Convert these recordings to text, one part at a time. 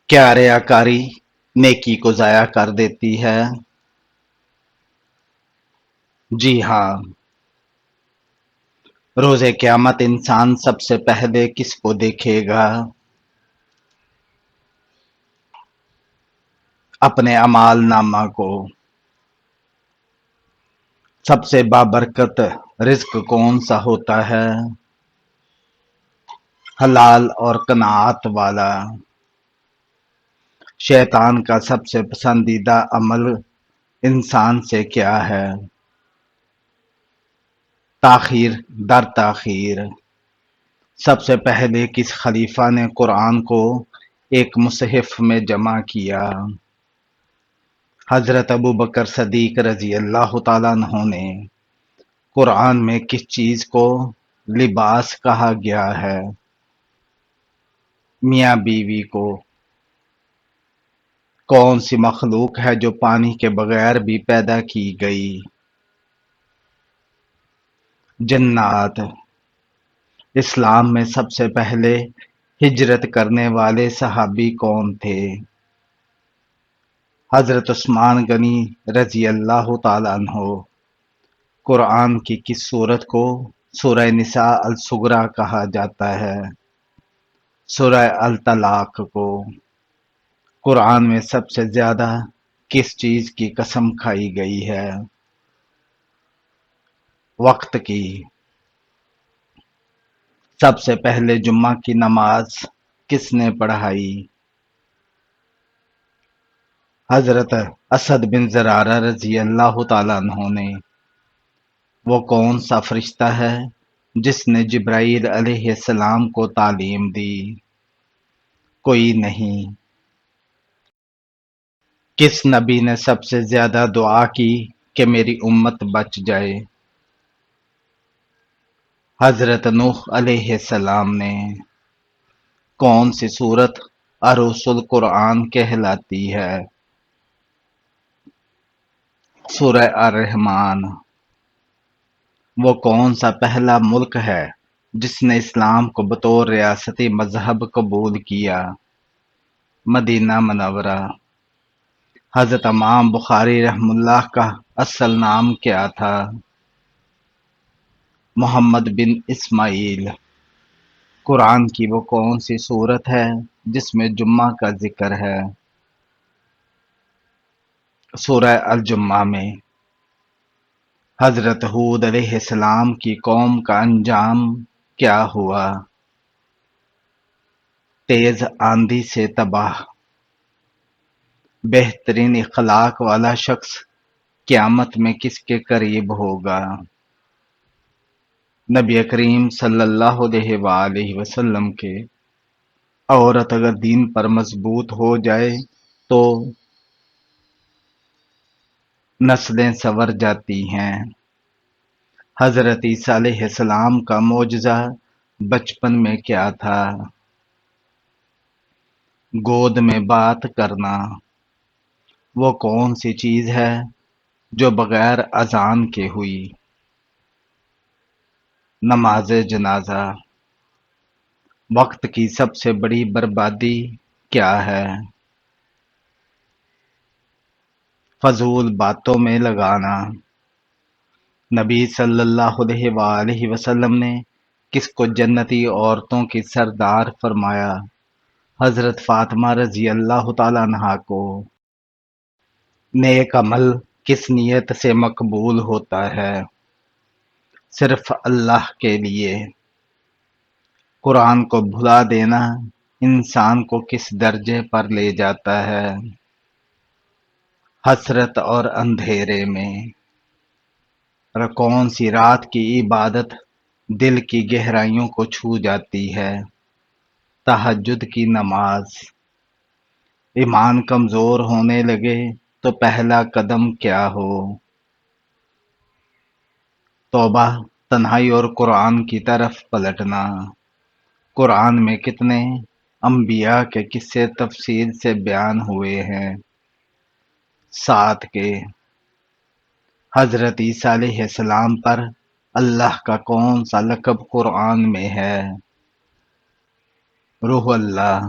کیا ریاکاری نیکی کو ضائع کر دیتی ہے؟ جی ہاں، روز قیامت انسان سب سے پہلے کس کو دیکھے گا؟ اپنے اعمال نامہ کو۔ سب سے بابرکت رزق کون سا ہوتا ہے؟ حلال اور قناعت والا۔ شیطان کا سب سے پسندیدہ عمل انسان سے کیا ہے؟ تاخیر در تاخیر۔ سب سے پہلے کس خلیفہ نے قرآن کو ایک مصحف میں جمع کیا؟ حضرت ابوبکر صدیق رضی اللہ تعالیٰ عنہ نے۔ قرآن میں کس چیز کو لباس کہا گیا ہے؟ میاں بیوی کو۔ کون سی مخلوق ہے جو پانی کے بغیر بھی پیدا کی گئی؟ جنات۔ اسلام میں سب سے پہلے ہجرت کرنے والے صحابی کون تھے؟ حضرت عثمان غنی رضی اللہ تعالیٰ عنہ۔ قرآن کی کس سورت کو سورہ نساء الصغریٰ کہا جاتا ہے؟ سورہ الطلاق کو۔ قرآن میں سب سے زیادہ کس چیز کی قسم کھائی گئی ہے؟ وقت کی۔ سب سے پہلے جمعہ کی نماز کس نے پڑھائی؟ حضرت اسد بن زرارہ رضی اللہ تعالیٰ عنہ نے۔ وہ کون سا فرشتہ ہے جس نے جبرائیل علیہ السلام کو تعلیم دی؟ کوئی نہیں۔ کس نبی نے سب سے زیادہ دعا کی کہ میری امت بچ جائے؟ حضرت نوح علیہ السلام نے۔ کون سی سورت عروس القرآن کہلاتی ہے؟ سورہ الرحمن۔ وہ کون سا پہلا ملک ہے جس نے اسلام کو بطور ریاستی مذہب قبول کیا؟ مدینہ منورہ۔ حضرت امام بخاری رحمہ اللہ کا اصل نام کیا تھا؟ محمد بن اسماعیل۔ قرآن کی وہ کون سی سورت ہے جس میں جمعہ کا ذکر ہے؟ سورہ الجمعہ میں۔ حضرت ہود علیہ السلام کی قوم کا انجام کیا ہوا؟ تیز آندھی سے تباہ۔ بہترین اخلاق والا شخص قیامت میں کس کے قریب ہوگا؟ نبی کریم صلی اللہ علیہ وآلہ وسلم کے۔ عورت اگر دین پر مضبوط ہو جائے تو نسلیں سنور جاتی ہیں۔ حضرت عیسیٰ علیہ السلام کا معجزہ بچپن میں کیا تھا؟ گود میں بات کرنا۔ وہ کون سی چیز ہے جو بغیر اذان کے ہوئی؟ نماز جنازہ۔ وقت کی سب سے بڑی بربادی کیا ہے؟ فضول باتوں میں لگانا۔ نبی صلی اللہ علیہ وآلہ وسلم نے کس کو جنتی عورتوں کی سردار فرمایا؟ حضرت فاطمہ رضی اللہ تعالیٰ عنہا کو۔ نیک عمل کس نیت سے مقبول ہوتا ہے؟ صرف اللہ کے لیے۔ قرآن کو بھلا دینا انسان کو کس درجے پر لے جاتا ہے؟ حسرت اور اندھیرے میں۔ اور کون سی رات کی عبادت دل کی گہرائیوں کو چھو جاتی ہے؟ تہجد کی نماز۔ ایمان کمزور ہونے لگے تو پہلا قدم کیا ہو؟ توبہ، تنہائی اور قرآن کی طرف پلٹنا۔ قرآن میں کتنے انبیاء کے قصے تفصیل سے بیان ہوئے ہیں؟ 7 کے۔ حضرت عیسیٰ علیہ السلام پر اللہ کا کون سا لقب قرآن میں ہے؟ روح اللہ۔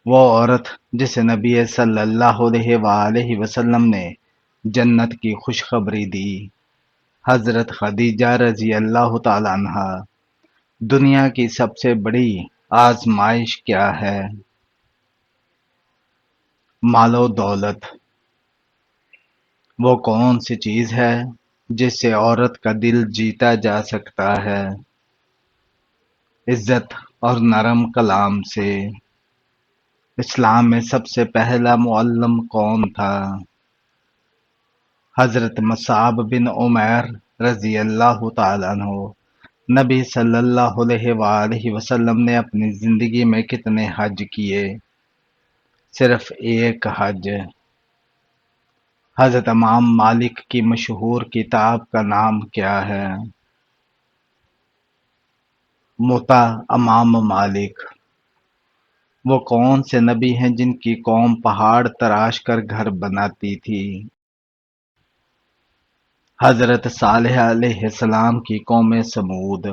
وہ عورت جسے نبی صلی اللہ علیہ وآلہ وسلم نے جنت کی خوشخبری دی، حضرت خدیجہ رضی اللہ تعالی عنہا۔ دنیا کی سب سے بڑی آزمائش کیا ہے؟ مال و دولت۔ وہ کون سی چیز ہے جس سے عورت کا دل جیتا جا سکتا ہے؟ عزت اور نرم کلام سے۔ اسلام میں سب سے پہلا معلم کون تھا؟ حضرت مصعب بن عمیر رضی اللہ تعالیٰ عنہ۔ نبی صلی اللہ علیہ وآلہ وسلم نے اپنی زندگی میں کتنے حج کیے؟ صرف ایک حج۔ حضرت امام مالک کی مشہور کتاب کا نام کیا ہے؟ موطا امام مالک۔ وہ کون سے نبی ہیں جن کی قوم پہاڑ تراش کر گھر بناتی تھی؟ حضرت صالح علیہ السلام کی قوم سمود۔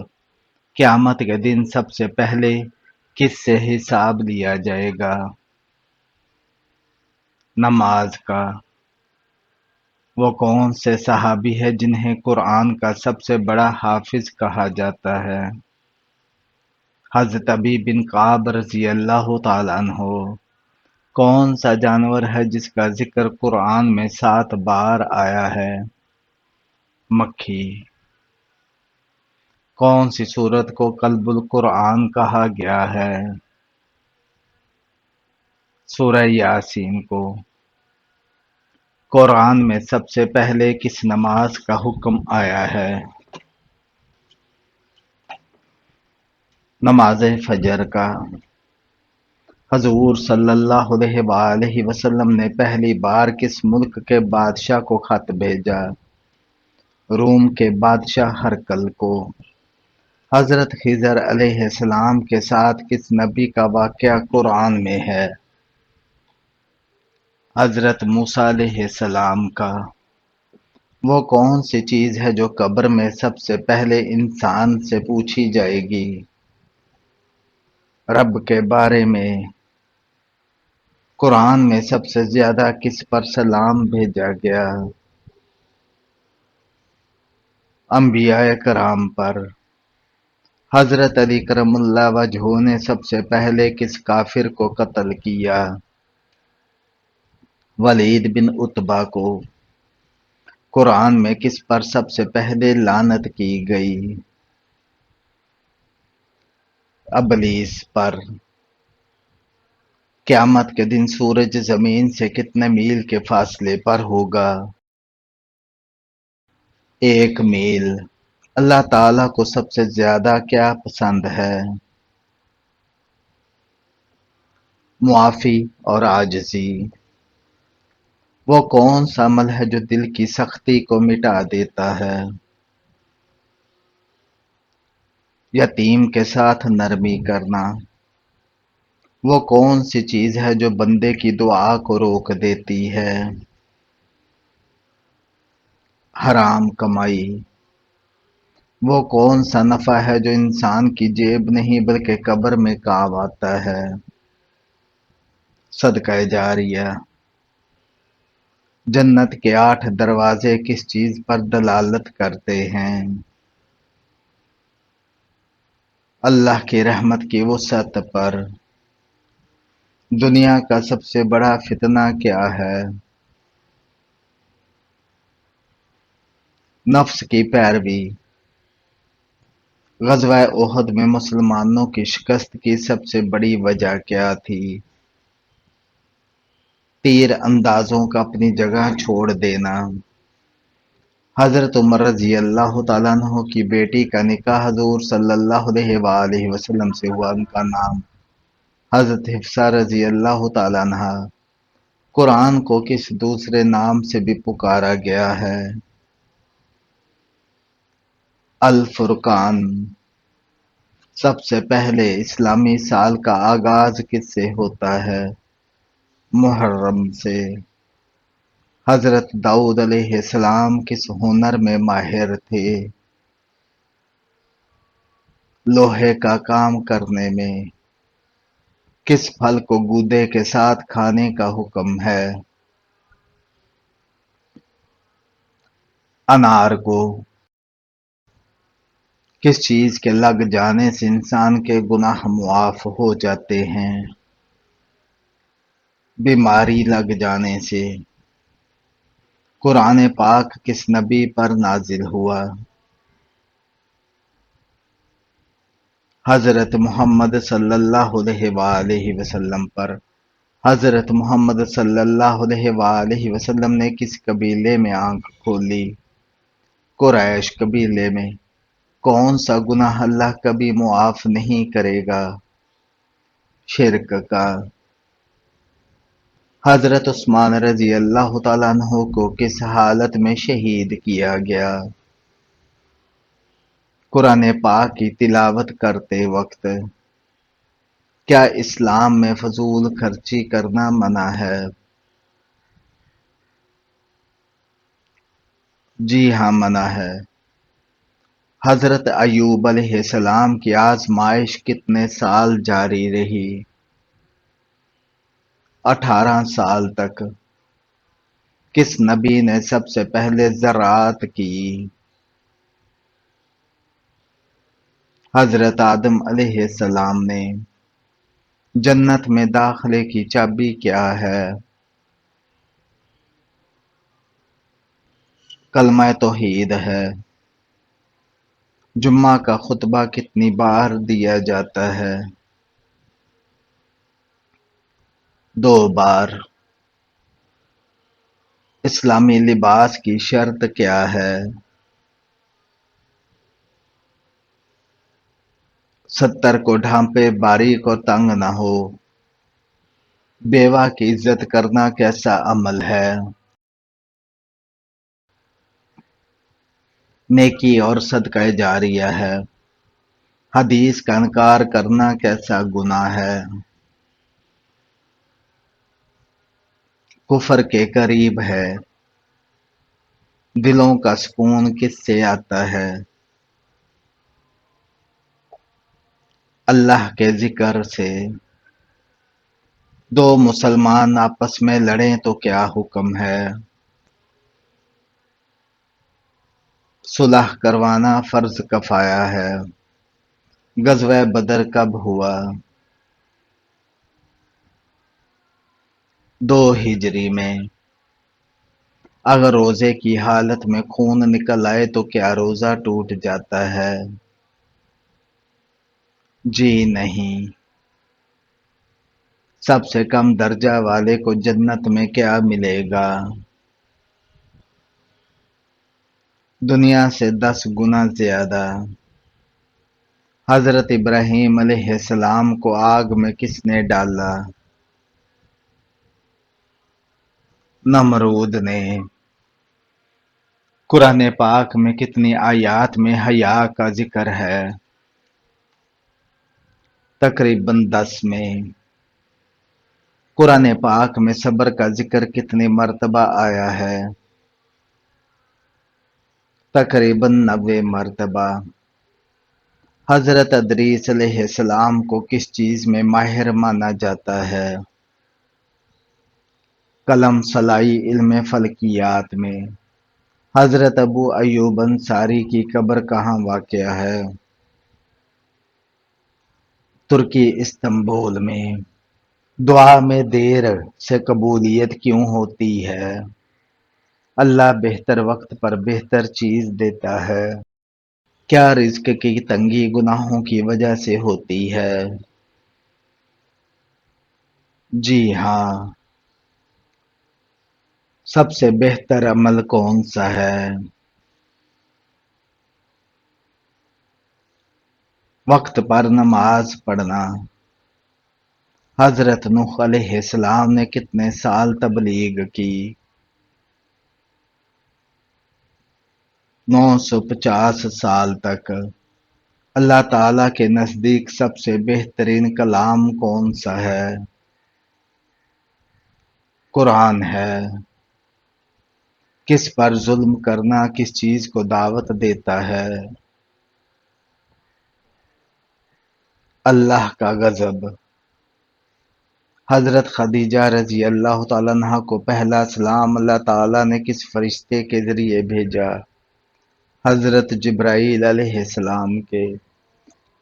قیامت کے دن سب سے پہلے کس سے حساب لیا جائے گا؟ نماز کا۔ وہ کون سے صحابی ہے جنہیں قرآن کا سب سے بڑا حافظ کہا جاتا ہے؟ حضرت ابی بن کعب رضی اللہ تعالیٰ عنہ۔ کون سا جانور ہے جس کا ذکر قرآن میں 7 بار آیا ہے؟ مکھی۔ کون سی سورت کو قلب القرآن کہا گیا ہے؟ سورہ یاسین کو۔ قرآن میں سب سے پہلے کس نماز کا حکم آیا ہے؟ نماز فجر کا۔ حضور صلی اللہ علیہ وآلہ وسلم نے پہلی بار کس ملک کے بادشاہ کو خط بھیجا؟ روم کے بادشاہ ہرقل کو۔ حضرت خضر علیہ السلام کے ساتھ کس نبی کا واقعہ قرآن میں ہے؟ حضرت موسیٰ علیہ السلام کا۔ وہ کون سی چیز ہے جو قبر میں سب سے پہلے انسان سے پوچھی جائے گی؟ رب کے بارے میں۔ قرآن میں سب سے زیادہ کس پر سلام بھیجا گیا؟ انبیاء کرام پر۔ حضرت علی کرم اللہ وجہہ نے سب سے پہلے کس کافر کو قتل کیا؟ ولید بن عتبہ کو۔ قرآن میں کس پر سب سے پہلے لعنت کی گئی؟ ابلیس پر۔ قیامت کے دن سورج زمین سے کتنے میل کے فاصلے پر ہوگا؟ 1 میل۔ اللہ تعالیٰ کو سب سے زیادہ کیا پسند ہے؟ معافی اور عاجزی۔ وہ کون سا عمل ہے جو دل کی سختی کو مٹا دیتا ہے؟ یتیم کے ساتھ نرمی کرنا۔ وہ کون سی چیز ہے جو بندے کی دعا کو روک دیتی ہے؟ حرام کمائی۔ وہ کون سا نفع ہے جو انسان کی جیب نہیں بلکہ قبر میں کام آتا ہے؟ صدقہ جاریہ۔ جنت کے 8 دروازے کس چیز پر دلالت کرتے ہیں؟ اللہ کی رحمت کی وسعت پر۔ دنیا کا سب سے بڑا فتنہ کیا ہے؟ نفس کی پیروی۔ غزوہ احد میں مسلمانوں کی شکست کی سب سے بڑی وجہ کیا تھی؟ تیر اندازوں کا اپنی جگہ چھوڑ دینا۔ حضرت عمر رضی اللہ تعالیٰ عنہ کی بیٹی کا نکاح حضور صلی اللہ علیہ وآلہ وسلم سے ہوا۔ ان کا نام حضرت حفصہ رضی اللہ تعالیٰ عنہ۔ قرآن کو کس دوسرے نام سے بھی پکارا گیا ہے؟ الفرقان۔ سب سے پہلے اسلامی سال کا آغاز کس سے ہوتا ہے؟ محرم سے۔ حضرت داؤد علیہ السلام کس ہنر میں ماہر تھے؟ لوہے کا کام کرنے میں۔ کس پھل کو گودے کے ساتھ کھانے کا حکم ہے؟ انار کو۔ کس چیز کے لگ جانے سے انسان کے گناہ معاف ہو جاتے ہیں؟ بیماری لگ جانے سے۔ قرآن پاک کس نبی پر نازل ہوا؟ حضرت محمد صلی اللہ علیہ وآلہ وسلم پر۔ حضرت محمد صلی اللہ علیہ وآلہ وسلم نے کس قبیلے میں آنکھ کھولی؟ قریش قبیلے میں۔ کون سا گناہ اللہ کبھی معاف نہیں کرے گا؟ شرک کا۔ حضرت عثمان رضی اللہ تعالیٰ عنہ کو کس حالت میں شہید کیا گیا؟ قرآن پاک کی تلاوت کرتے وقت۔ کیا اسلام میں فضول خرچی کرنا منع ہے؟ جی ہاں، منع ہے۔ حضرت ایوب علیہ السلام کی آزمائش کتنے سال جاری رہی؟ 18 سال تک۔ کس نبی نے سب سے پہلے زراعت کی؟ حضرت آدم علیہ السلام نے۔ جنت میں داخلے کی چابی کیا ہے؟ کلمہ توحید ہے۔ جمعہ کا خطبہ کتنی بار دیا جاتا ہے؟ 2 بار۔ اسلامی لباس کی شرط کیا ہے؟ ستر کو ڈھانپے باریک اور تنگ نہ ہو۔ بیوہ کی عزت کرنا کیسا عمل ہے؟ نیکی اور صدقہ جاریہ ہے۔ حدیث کا انکار کرنا کیسا گناہ ہے؟ کفر کے قریب ہے۔ دلوں کا سکون کس سے آتا ہے؟ اللہ کے ذکر سے۔ 2 مسلمان آپس میں لڑیں تو کیا حکم ہے؟ صلح کروانا فرض کفایہ ہے۔ غزوہ بدر کب ہوا؟ 2 ہجری میں۔ اگر روزے کی حالت میں خون نکل آئے تو کیا روزہ ٹوٹ جاتا ہے؟ جی نہیں۔ سب سے کم درجہ والے کو جنت میں کیا ملے گا؟ دنیا سے 10 گنا زیادہ۔ حضرت ابراہیم علیہ السلام کو آگ میں کس نے ڈالا؟ نمرود نے۔ قرآن پاک میں کتنی آیات میں حیا کا ذکر ہے؟ تقریباً 10 میں۔ قرآن پاک میں صبر کا ذکر کتنی مرتبہ آیا ہے؟ تقریباً 90 مرتبہ۔ حضرت ادریس علیہ السلام کو کس چیز میں ماہر مانا جاتا ہے؟ قلم سلائی علم فلکیات میں۔ حضرت ابو ایوب انصاری کی قبر کہاں واقع ہے؟ ترکی استنبول میں۔ دعا میں دیر سے قبولیت کیوں ہوتی ہے؟ اللہ بہتر وقت پر بہتر چیز دیتا ہے۔ کیا رزق کی تنگی گناہوں کی وجہ سے ہوتی ہے؟ جی ہاں۔ سب سے بہتر عمل کون سا ہے؟ وقت پر نماز پڑھنا۔ حضرت نوح علیہ السلام نے کتنے سال تبلیغ کی؟ 950 سال تک۔ اللہ تعالیٰ کے نزدیک سب سے بہترین کلام کون سا ہے؟ قرآن ہے۔ کس پر ظلم کرنا کس چیز کو دعوت دیتا ہے؟ اللہ کا غضب۔ حضرت خدیجہ رضی اللہ تعالیٰ عنہ کو پہلا سلام اللہ تعالیٰ نے کس فرشتے کے ذریعے بھیجا؟ حضرت جبرائیل علیہ السلام کے۔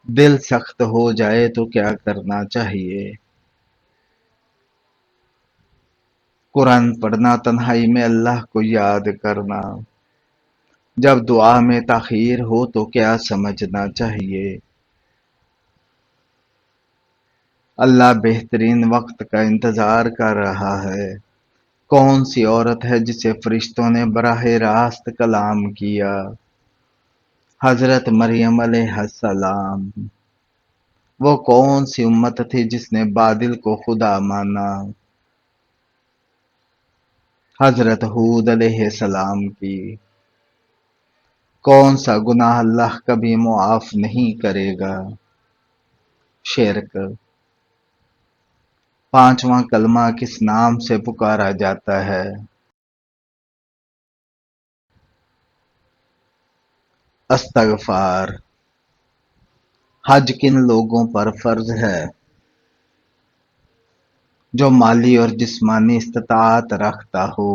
دل سخت ہو جائے تو کیا کرنا چاہیے؟ قرآن پڑھنا، تنہائی میں اللہ کو یاد کرنا۔ جب دعا میں تاخیر ہو تو کیا سمجھنا چاہیے؟ اللہ بہترین وقت کا انتظار کر رہا ہے۔ کون سی عورت ہے جسے فرشتوں نے براہ راست کلام کیا؟ حضرت مریم علیہ السلام۔ وہ کون سی امت تھی جس نے بادل کو خدا مانا؟ حضرت ہود علیہ السلام کی۔ کون سا گناہ اللہ کبھی معاف نہیں کرے گا؟ شرک۔ پانچواں کلمہ کس نام سے پکارا جاتا ہے؟ استغفار۔ حج کن لوگوں پر فرض ہے؟ جو مالی اور جسمانی استطاعت رکھتا ہو۔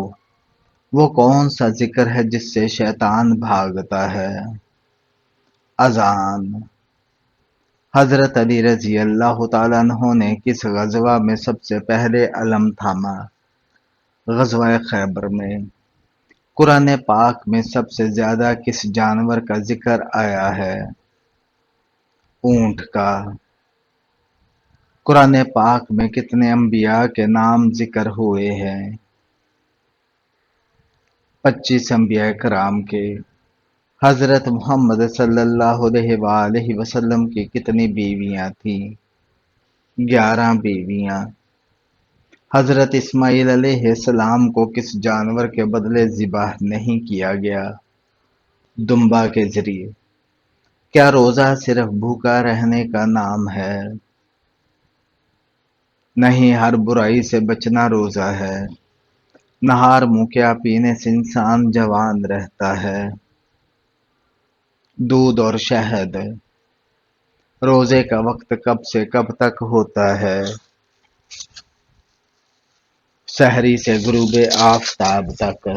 وہ کون سا ذکر ہے جس سے شیطان بھاگتا ہے؟ اذان۔ حضرت علی رضی اللہ تعالیٰ عنہ نے کس غزوہ میں سب سے پہلے علم تھاما؟ غزوہ خیبر میں۔ قرآن پاک میں سب سے زیادہ کس جانور کا ذکر آیا ہے؟ اونٹ کا۔ قرآن پاک میں کتنے انبیاء کے نام ذکر ہوئے ہیں؟ 25 انبیاء کرام کے۔ حضرت محمد صلی اللہ علیہ وآلہ وسلم کی کتنی بیویاں تھیں؟ 11 بیویاں۔ حضرت اسماعیل علیہ السلام کو کس جانور کے بدلے ذبح نہیں کیا گیا؟ دمبا کے ذریعے۔ کیا روزہ صرف بھوکا رہنے کا نام ہے؟ نہیں، ہر برائی سے بچنا روزہ ہے۔ نہار منہ پینے سے انسان جوان رہتا ہے۔ دودھ اور شہد۔ روزے کا وقت کب سے کب تک ہوتا ہے؟ سحری سے غروب آفتاب تک۔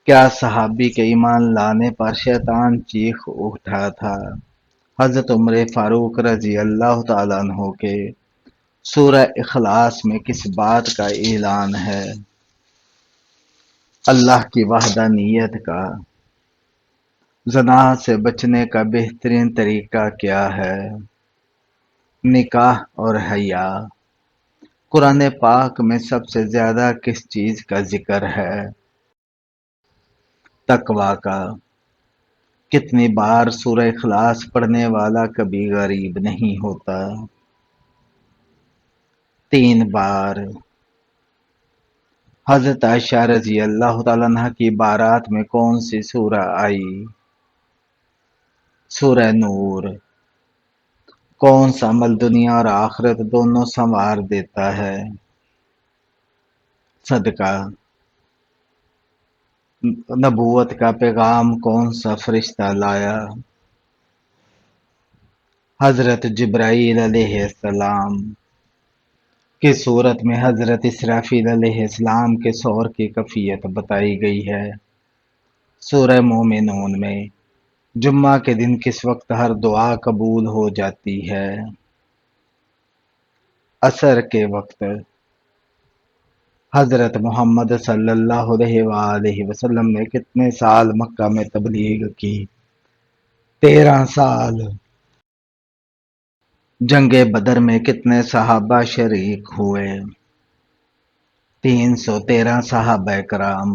کیا صحابی کے ایمان لانے پر شیطان چیخ اٹھا تھا؟ حضرت عمر فاروق رضی اللہ تعالیٰ عنہ کے۔ سورہ اخلاص میں کس بات کا اعلان ہے؟ اللہ کی وحدانیت کا۔ زنا سے بچنے کا بہترین طریقہ کیا ہے؟ نکاح اور حیا۔ قرآن پاک میں سب سے زیادہ کس چیز کا ذکر ہے؟ تقوی کا۔ کتنی بار سورہ اخلاص پڑھنے والا کبھی غریب نہیں ہوتا؟ 3 بار۔ حضرت عائشہ رضی اللہ تعالیٰ عنہ کی بارات میں کون سی سورہ آئی؟ سورہ نور۔ کون سا عمل دنیا اور آخرت دونوں سنوار دیتا ہے؟ صدقہ۔ نبوت کا پیغام کون سا فرشتہ لایا؟ حضرت جبرائیل علیہ السلام۔ کس صورت میں حضرت اسرافیل علیہ السلام کے سور کی کیفیت بتائی گئی ہے؟ سورہ مومنون میں۔ جمعہ کے دن کس وقت ہر دعا قبول ہو جاتی ہے؟ عصر کے وقت۔ حضرت محمد صلی اللہ علیہ وآلہ وسلم نے کتنے سال مکہ میں تبلیغ کی؟ 13 سال۔ جنگ بدر میں کتنے صحابہ شریک ہوئے؟ 313 صحابہ کرام۔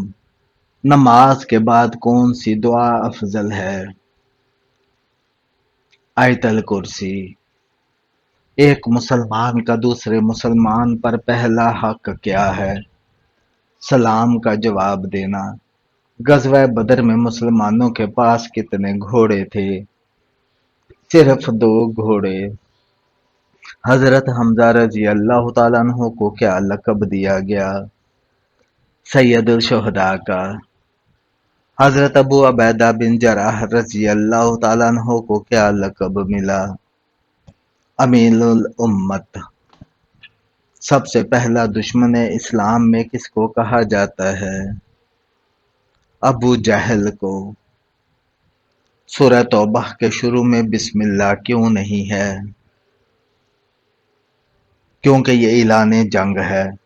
نماز کے بعد کون سی دعا افضل ہے؟ آیت الکرسی۔ ایک مسلمان کا دوسرے مسلمان پر پہلا حق کیا ہے؟ سلام کا جواب دینا۔ غزوہ بدر میں مسلمانوں کے پاس کتنے گھوڑے تھے؟ صرف 2 گھوڑے۔ حضرت حمزہ رضی اللہ تعالیٰ عنہ کو کیا لقب دیا گیا؟ سید الشہداء کا۔ حضرت ابو عبیدہ بن جراح رضی اللہ تعالیٰ عنہ کو کیا لقب ملا؟ امین الامت۔ سب سے پہلا دشمن اسلام میں کس کو کہا جاتا ہے؟ ابو جہل کو۔ سورہ توبہ کے شروع میں بسم اللہ کیوں نہیں ہے؟ کیونکہ یہ اعلان جنگ ہے۔